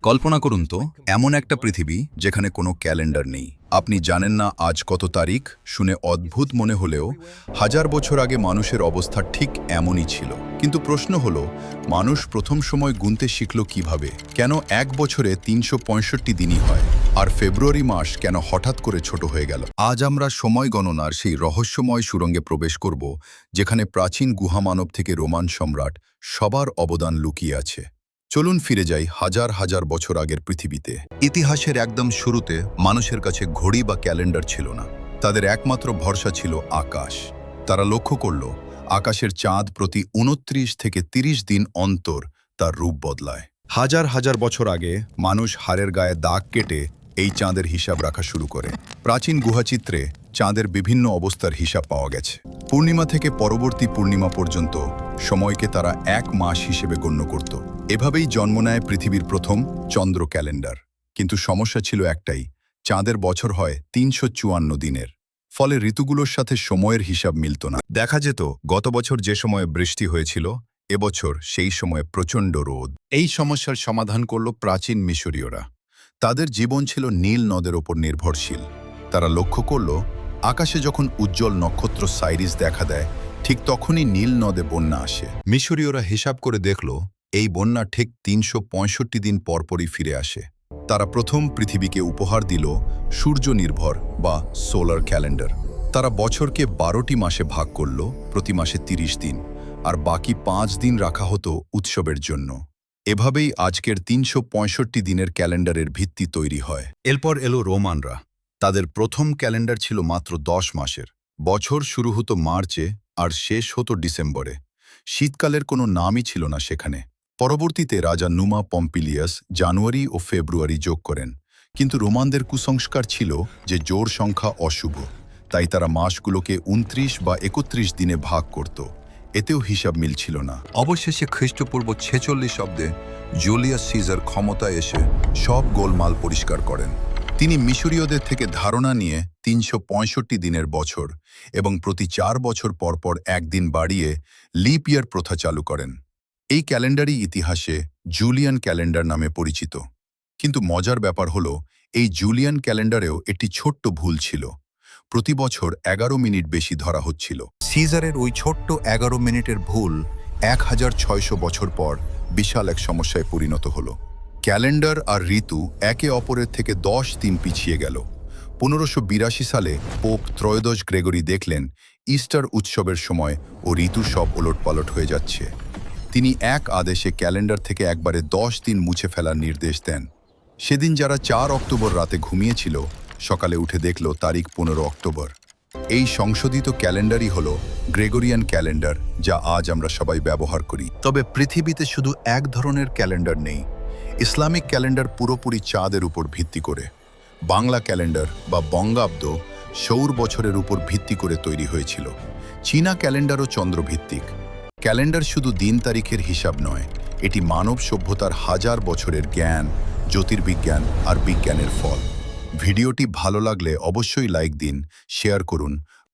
কল্পনা করুন তো, এমন একটা পৃথিবী যেখানে কোনো ক্যালেন্ডার নেই। আপনি জানেন না আজ কত তারিখ। শুনে অদ্ভুত মনে হলেও হাজার বছর আগে মানুষের অবস্থা ঠিক এমনই ছিল। কিন্তু প্রশ্ন হলো, মানুষ প্রথম সময় গুনতে শিখল কিভাবে? কেন এক বছরে ৩৬৫ দিনই হয়, আর ফেব্রুয়ারি মাস কেন হঠাৎ করে ছোট হয়ে গেল? আজ আমরা সময় গণনার সেই রহস্যময় সুরঙ্গে প্রবেশ করব, যেখানে প্রাচীন গুহামানব থেকে রোমান সম্রাট সবার অবদান লুকিয়ে আছে। চলুন ফিরে যাই হাজার হাজার বছর আগের পৃথিবীতে। ইতিহাসের একদম শুরুতে মানুষের কাছে ঘড়ি বা ক্যালেন্ডার ছিল না। তাদের একমাত্র ভরসা ছিল আকাশ। তারা লক্ষ্য করল, আকাশের চাঁদ প্রতি ২৯ থেকে ৩০ দিন অন্তর তার রূপ বদলায়। হাজার হাজার বছর আগে মানুষ হাড়ের গায়ে দাগ কেটে এই চাঁদের হিসাব রাখা শুরু করে। প্রাচীন গুহাচিত্রে চাঁদের বিভিন্ন অবস্থার হিসাব পাওয়া গেছে। পূর্ণিমা থেকে পরবর্তী পূর্ণিমা পর্যন্ত সময়কে তারা এক মাস হিসেবে গণ্য করত। এভাবেই জন্ম নেয় পৃথিবীর প্রথম চন্দ্র ক্যালেন্ডার। কিন্তু সমস্যা ছিল একটাই, চাঁদের বছর হয় ৩৫৪ দিনের। ফলে ঋতুগুলোর সাথে সময়ের হিসাব মিলত না। দেখা যেত গত বছর যে সময়ে বৃষ্টি হয়েছিল, এবছর সেই সময়ে প্রচণ্ড রোদ। এই সমস্যার সমাধান করল প্রাচীন মিশরীয়রা। তাদের জীবন ছিল নীল নদের ওপর নির্ভরশীল। তারা লক্ষ্য করল, আকাশে যখন উজ্জ্বল নক্ষত্র সাইরিস দেখা দেয়, ঠিক তখনই নীল নদে বন্যা আসে। মিশরীয়রা হিসাব করে দেখল, এই বন্যা ঠিক ৩৬৫ দিন পরপরই ফিরে আসে। তারা প্রথম পৃথিবীকে উপহার দিল সূর্য নির্ভর বা সোলার ক্যালেন্ডার। তারা বছরকে ১২টি মাসে ভাগ করল, প্রতি মাসে ৩০ দিন, আর বাকি ৫ দিন রাখা হতো উৎসবের জন্য। এভাবেই আজকের ৩৬৫ দিনের ক্যালেন্ডারের ভিত্তি তৈরি হয়। এরপর এলো রোমানরা। তাদের প্রথম ক্যালেন্ডার ছিল মাত্র ১০ মাসের। বছর শুরু হতো মার্চে আর শেষ হতো ডিসেম্বরে। শীতকালের কোনো নামই ছিল না সেখানে। পরবর্তীতে রাজা নুমা পম্পিলিয়াস জানুয়ারি ও ফেব্রুয়ারি যোগ করেন। কিন্তু রোমানদের কুসংস্কার ছিল যে জোড় সংখ্যা অশুভ, তাই তারা মাসগুলোকে ২৯ বা ৩১ দিনে ভাগ করত। এতেও হিসাব মিলছিল না। অবশেষে খ্রিস্টপূর্ব ৪৬ অব্দে জুলিয়াস সিজার ক্ষমতায় এসে সব গোলমাল পরিষ্কার করেন। তিনি মিশরীয়দের থেকে ধারণা নিয়ে ৩৬৫ দিনের বছর এবং প্রতি ৪ বছর পরপর একদিন বাড়িয়ে লিপ ইয়ার প্রথা চালু করেন। এই ক্যালেন্ডারই ইতিহাসে জুলিয়ান ক্যালেন্ডার নামে পরিচিত। কিন্তু মজার ব্যাপার হলো, এই জুলিয়ান ক্যালেন্ডারেও একটি ছোট্ট ভুল ছিল। প্রতি বছর ১১ মিনিট বেশি ধরা হচ্ছিল। সিজারের ওই ছোট্ট ১১ মিনিটের ভুল ১৬০০ বছর পর বিশাল এক সমস্যায় পরিণত হলো। ক্যালেন্ডার আর ঋতু একে অপরের থেকে ১০ দিন পিছিয়ে গেল। ১৫৮২ সালে পোপ ত্রয়োদশ গ্রেগরি দেখলেন, ইস্টার উৎসবের সময় ও ঋতু সব ওলটপালট হয়ে যাচ্ছে। তিনি এক আদেশে ক্যালেন্ডার থেকে একবারে ১০ দিন মুছে ফেলার নির্দেশ দেন। সেদিন যারা ৪ অক্টোবর রাতে ঘুমিয়েছিল, সকালে উঠে দেখল তারিখ ১৫ অক্টোবর। এই সংশোধিত ক্যালেন্ডারই হলো গ্রেগরিয়ান ক্যালেন্ডার, যা আজ আমরা সবাই ব্যবহার করি। তবে পৃথিবীতে শুধু এক ধরনের ক্যালেন্ডার নেই। ইসলামিক ক্যালেন্ডার পুরোপুরি চাঁদের উপর ভিত্তি করে। বাংলা ক্যালেন্ডার বা বঙ্গাব্দ সৌর বছরের উপর ভিত্তি করে তৈরি হয়েছিল। চীনা ক্যালেন্ডারও চন্দ্রভিত্তিক। ক্যালেন্ডার শুধু দিন তারিখের হিসাব নয়, এটি মানব সভ্যতার হাজার বছরের জ্ঞান, জ্যোতির্বিজ্ঞান আর বিজ্ঞানের ফল। ভিডিওটি ভালো লাগলে অবশ্যই লাইক দিন, শেয়ার করুন